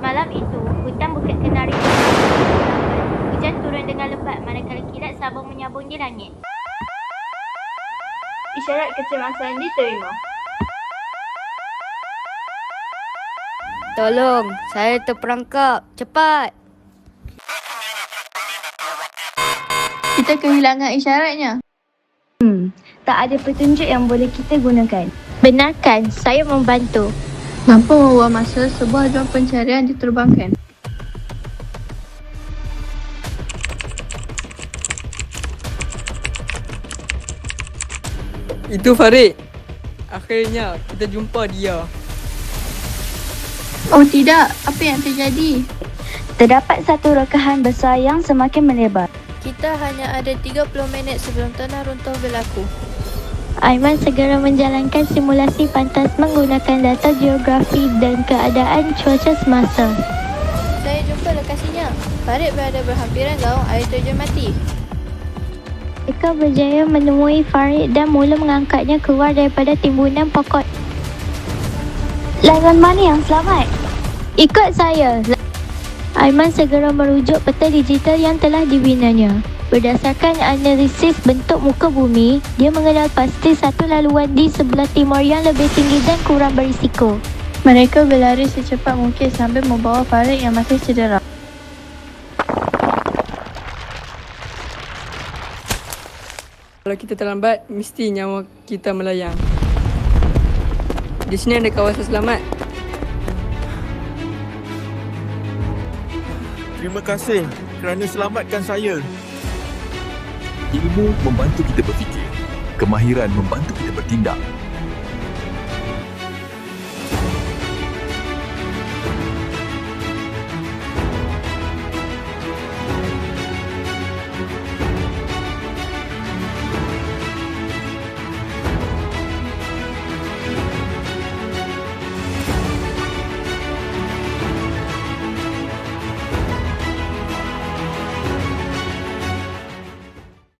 Malam itu, hutan bukit kenari hujan turun dengan lebat manakala kilat sabung menyabung di langit. Isyarat kecemasan diterima. Tolong, saya terperangkap. Cepat. Kita kehilangan isyaratnya. Tak ada petunjuk yang boleh kita gunakan. Benarkan, saya membantu. Tanpa membuang masa, sebuah dron pencarian diterbangkan. Itu Farid. Akhirnya kita jumpa dia. Oh tidak, apa yang terjadi? Terdapat satu rekahan besar yang semakin melebar. Kita hanya ada 30 minit sebelum tanah runtuh berlaku. Aiman segera menjalankan simulasi pantas menggunakan data geografi dan keadaan cuaca semasa. Saya jumpa lokasinya. Farid berada berhampiran gaung air terjun mati. Mereka berjaya menemui Farid dan mula mengangkatnya keluar daripada timbunan pokok. Lawan mana yang selamat? Ikut saya. Aiman segera merujuk peta digital yang telah dibinanya. Berdasarkan analisis bentuk muka bumi, dia mengenal pasti satu laluan di sebelah timur yang lebih tinggi dan kurang berisiko. Mereka berlari secepat mungkin sambil membawa Farid yang masih cedera. Kalau kita terlambat, mesti nyawa kita melayang. Di sini ada kawasan selamat. Terima kasih kerana selamatkan saya. Ilmu membantu kita berfikir, kemahiran membantu kita bertindak.